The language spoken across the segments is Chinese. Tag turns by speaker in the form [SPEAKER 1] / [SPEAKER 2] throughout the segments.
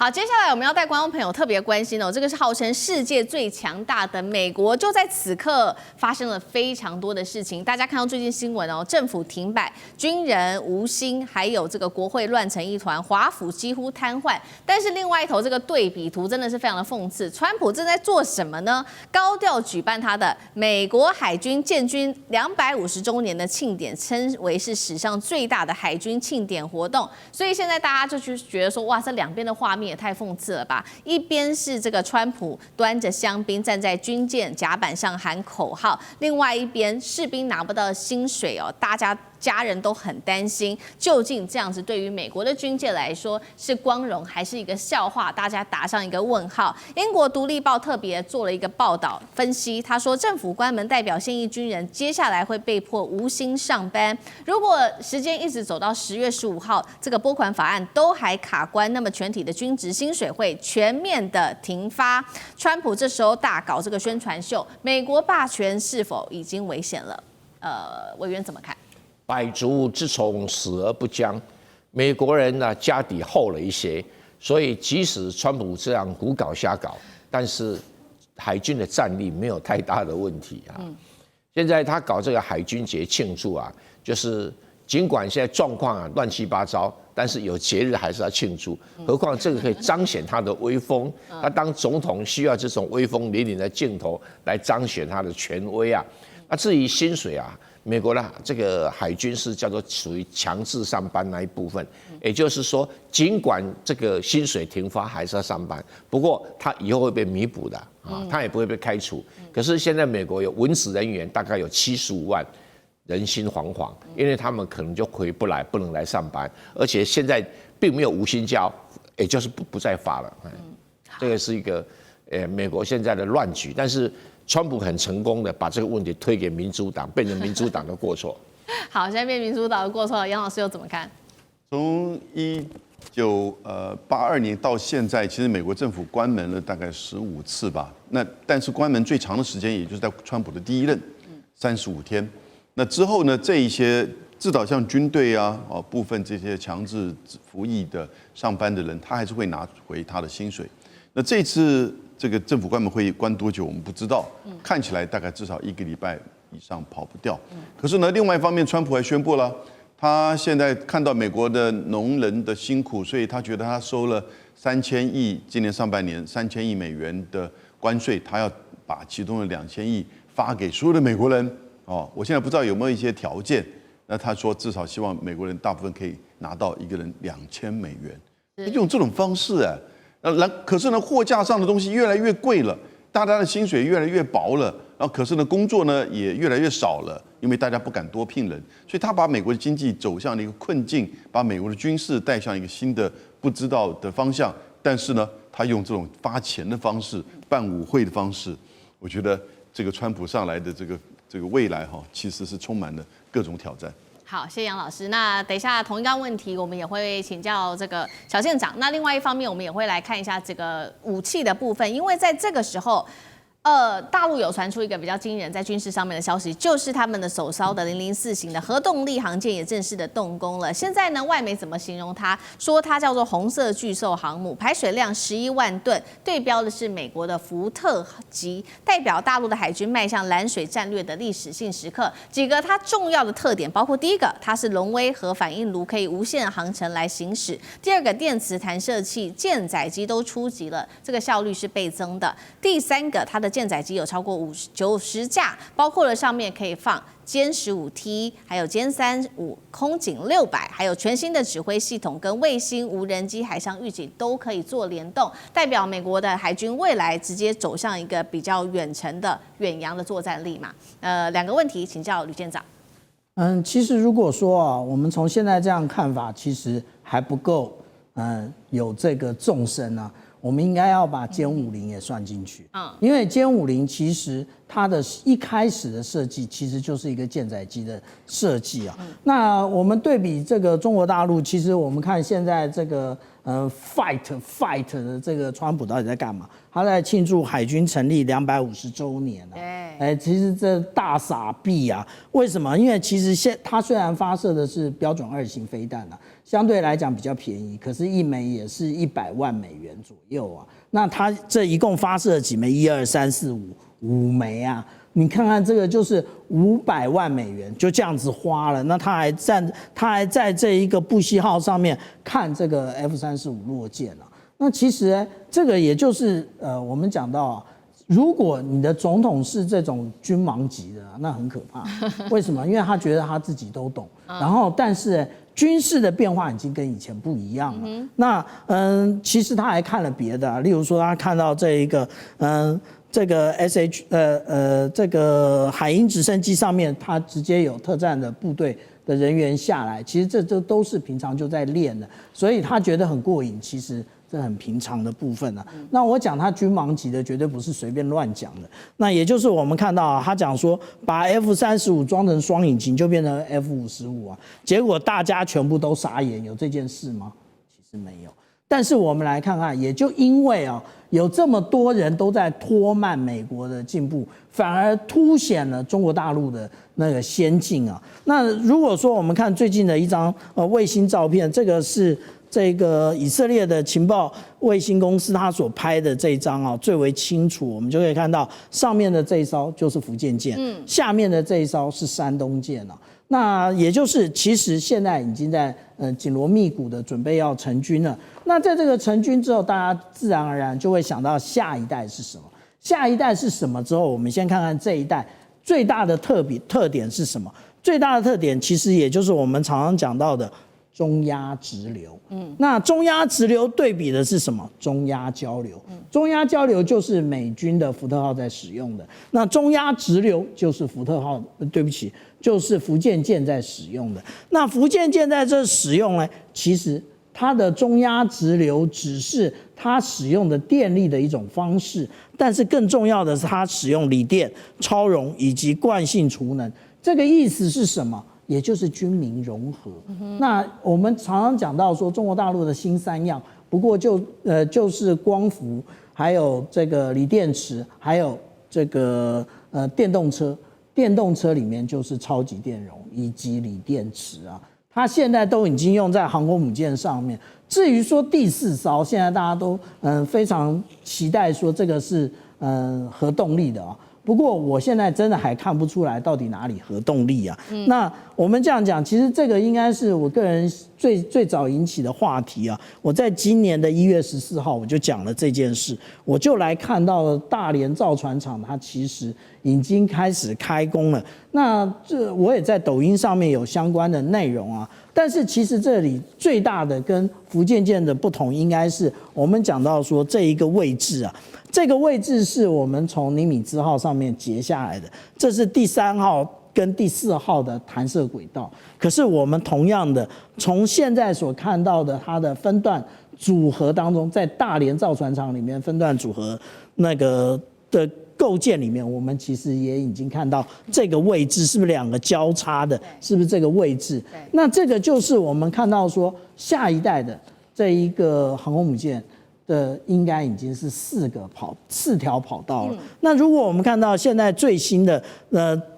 [SPEAKER 1] 好，接下来我们要带观众朋友特别关心哦，这个是号称世界最强大的美国，就在此刻发生了非常多的事情。大家看到最近新闻哦，政府停摆，军人无薪，还有这个国会乱成一团，华府几乎瘫痪。但是另外一头这个对比图真的是非常的讽刺，川普正在做什么呢？高调举办他的美国海军建军250周年的庆典，称为是史上最大的海军庆典活动。所以现在大家就去觉得说，哇，这两边的画面也太讽刺了吧！一边是这个川普端着香槟站在军舰甲板上喊口号，另外一边士兵拿不到薪水哦，大家人都很担心，究竟这样子对于美国的军界来说是光荣还是一个笑话？大家打上一个问号。英国独立报特别做了一个报道分析，他说政府关门代表现役军人接下来会被迫无薪上班。如果时间一直走到10月15号，这个拨款法案都还卡关，那么全体的军职薪水会全面的停发。川普这时候大搞这个宣传秀，美国霸权是否已经危险了？委员怎么看？
[SPEAKER 2] 百足之虫，死而不僵。美国人呢，家底厚了一些，所以即使川普这样胡搞瞎搞，但是海军的战力没有太大的问题啊。现在他搞这个海军节庆祝啊，就是尽管现在状况啊乱七八糟，但是有节日还是要庆祝。何况这个可以彰显他的威风，他当总统需要这种威风凛凛的镜头来彰显他的权威啊。那至于薪水啊，美国的这个海军是叫做属于强制上班那一部分，也就是说，尽管这个薪水停发，还是要上班，不过他以后会被弥补的啊，他也不会被开除。可是现在美国有文职人员大概有75万，人心惶惶，因为他们可能就回不来，不能来上班，而且现在并没有无薪假，也就是不再发了。这个是一个美国现在的乱局，但是川普很成功的把这个问题推给民主党，变成民主党的过错。
[SPEAKER 1] 好，现在变民主党的过错了，杨老师又怎么看？
[SPEAKER 3] 从1982年到现在，其实美国政府关门了大概15次吧。但是关门最长的时间，也就是在川普的第一任，35天。那之后呢，这一些至少像军队啊，部分这些强制服役的上班的人，他还是会拿回他的薪水。那这次这个政府关门会关多久，我们不知道。看起来大概至少1个礼拜以上跑不掉。可是呢，另外一方面，川普还宣布了，他现在看到美国的农人的辛苦，所以他觉得他收了3000亿，今年上半年3000亿美元的关税，他要把其中的2000亿发给所有的美国人。我现在不知道有没有一些条件。那他说至少希望美国人大部分可以拿到一个人2000美元，用这种方式可是呢，货架上的东西越来越贵了，大家的薪水越来越薄了，然后可是呢，工作呢也越来越少了，因为大家不敢多聘人，所以他把美国的经济走向了一个困境，把美国的军事带向一个新的不知道的方向。但是呢，他用这种发钱的方式、办舞会的方式，我觉得这个川普上来的这个未来其实是充满了各种挑战。
[SPEAKER 1] 好，谢谢杨老师。那等一下同一个问题，我们也会请教这个小县长。那另外一方面，我们也会来看一下这个武器的部分，因为在这个时候，大陆有传出一个比较惊人在军事上面的消息，就是他们的首艘的004型的核动力航舰也正式的动工了。现在呢，外媒怎么形容它？说它叫做红色巨兽航母，排水量11万吨，对标的是美国的福特级，代表大陆的海军迈向蓝水战略的历史性时刻。几个它重要的特点包括：第一个，它是龙威核反应炉，可以无限航程来行驶；第二个，电磁弹射器、舰载机都出击了，这个效率是倍增的；第三个，它的舰载机有超过90架，包括了上面可以放歼15T， 还有歼35、空警600，还有全新的指挥系统跟卫星、无人机、海上预警都可以做联动，代表美国的海军未来直接走向一个比较远程的远洋的作战力嘛。两个问题请教吕舰长。
[SPEAKER 4] 其实如果说我们从现在这样看法，其实还不够，有这个纵深啊。我们应该要把歼50也算进去，因为歼50其实它的一开始的设计其实就是一个舰载机的设计啊。那我们对比这个中国大陆，其实我们看现在这个fight 的这个川普到底在干嘛？他在庆祝海军成立250周年啊。其实这大傻逼啊！为什么？因为其实他虽然发射的是标准2型飞弹啊，相对来讲比较便宜，可是一枚也是100万美元左右啊。那他这一共发射了几枚？1、2、3、4、5枚啊！你看看这个就是500万美元，就这样子花了。那他还在这一个布希号上面看这个 F-35落舰啊。那其实这个也就是我们讲到啊，如果你的总统是这种军盲级的，那很可怕。为什么？因为他觉得他自己都懂，然后但是军事的变化已经跟以前不一样了。那其实他还看了别的啊，例如说他看到这一个这个这个海鹰直升机上面，它直接有特战的部队的人员下来，其实这都是平常就在练的，所以他觉得很过瘾。其实这很平常的部分啊。那我讲他军盲级的，绝对不是随便乱讲的。那也就是我们看到啊，他讲说把 F-35装成双引擎就变成 F-55啊，结果大家全部都傻眼，有这件事吗？其实没有。但是我们来看看，也就因为啊，有这么多人都在拖慢美国的进步，反而凸显了中国大陆的那个先进啊。那如果说我们看最近的一张卫星照片，这个是这个以色列的情报卫星公司他所拍的这一张啊，最为清楚。我们就可以看到上面的这一艘就是福建舰，下面的这一艘是山东舰啊。那也就是其实现在已经在紧锣密鼓的准备要成军了。那在这个成军之后，大家自然而然就会想到下一代是什么？下一代是什么之后，我们先看看这一代最大的特点是什么？最大的特点其实也就是我们常常讲到的中压直流。那中压直流对比的是什么？中压交流。中压交流就是美军的福特号在使用的，那中压直流就是就是福建舰在使用的。那福建舰在这使用呢，其实它的中压直流只是它使用的电力的一种方式，但是更重要的是它使用锂电、超容以及惯性储能。这个意思是什么？也就是军民融合。那我们常常讲到说中国大陆的新三样，不过就是光伏，还有这个锂电池，还有这个电动车。电动车里面就是超级电容以及锂电池啊，它现在都已经用在航空母舰上面。至于说第4艘，现在大家都非常期待说这个是核动力的啊。不过我现在真的还看不出来到底哪里核动力啊。那我们这样讲，其实这个应该是我个人最早引起的话题啊。我在今年的1月14号我就讲了这件事，我就来看到了大连造船厂，它其实已经开始开工了。那我也在抖音上面有相关的内容啊。但是其实这里最大的跟福建舰的不同，应该是我们讲到说这一个位置啊。这个位置是我们从尼米兹号上面截下来的，这是第3号跟第4号的弹射轨道。可是我们同样的，从现在所看到的它的分段组合当中，在大连造船厂里面分段组合那个的构建里面，我们其实也已经看到这个位置是不是2个交叉的，是不是这个位置？那这个就是我们看到说下一代的这一个航空母舰的应该已经是4条跑道了。那如果我们看到现在最新的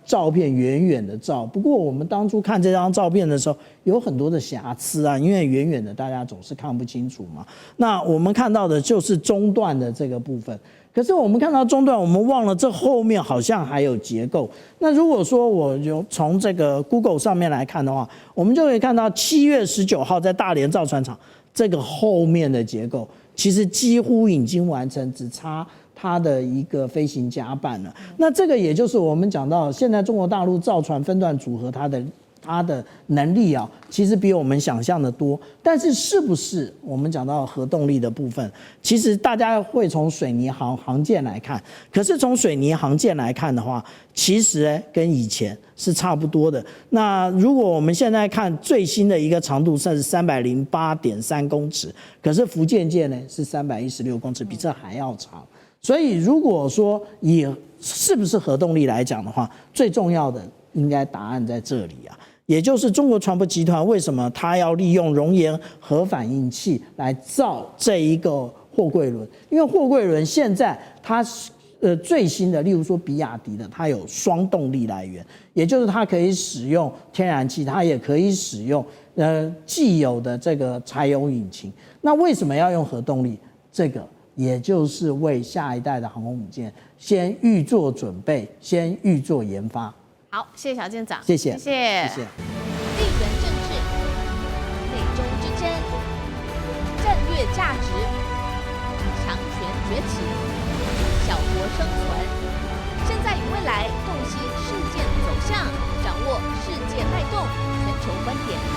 [SPEAKER 4] 照片，远远的照，不过我们当初看这张照片的时候有很多的瑕疵啊，因为远远的大家总是看不清楚嘛。那我们看到的就是中段的这个部分，可是我们看到中段，我们忘了这后面好像还有结构。那如果说我就从这个 Google 上面来看的话，我们就可以看到7月19号在大连造船厂这个后面的结构其实几乎已经完成，只差它的一个飞行甲板了。那这个也就是我们讲到现在中国大陆造船分段组合它的能力啊，其实比我们想象的多。但是是不是我们讲到核动力的部分，其实大家会从水泥航舰来看，可是从水泥航舰来看的话，其实跟以前是差不多的。那如果我们现在看最新的一个长度是308.3公尺，可是福建舰呢是316公尺，比这还要长。所以如果说以是不是核动力来讲的话，最重要的应该答案在这里啊，也就是中国船舶集团为什么它要利用熔岩核反应器来造这一个货柜轮？因为货柜轮现在它最新的，例如说比亚迪的，它有双动力来源，也就是它可以使用天然气，它也可以使用既有的这个柴油引擎。那为什么要用核动力？这个也就是为下一代的航空母舰先预做准备，先预做研发。
[SPEAKER 1] 好，谢谢小舰长，
[SPEAKER 4] 谢谢，
[SPEAKER 1] 谢谢。
[SPEAKER 4] 谢谢。
[SPEAKER 5] 地缘政治、美中之争、战略价值、强权崛起、小国生存，现在与未来洞悉事件走向，掌握世界脉动，全球观点。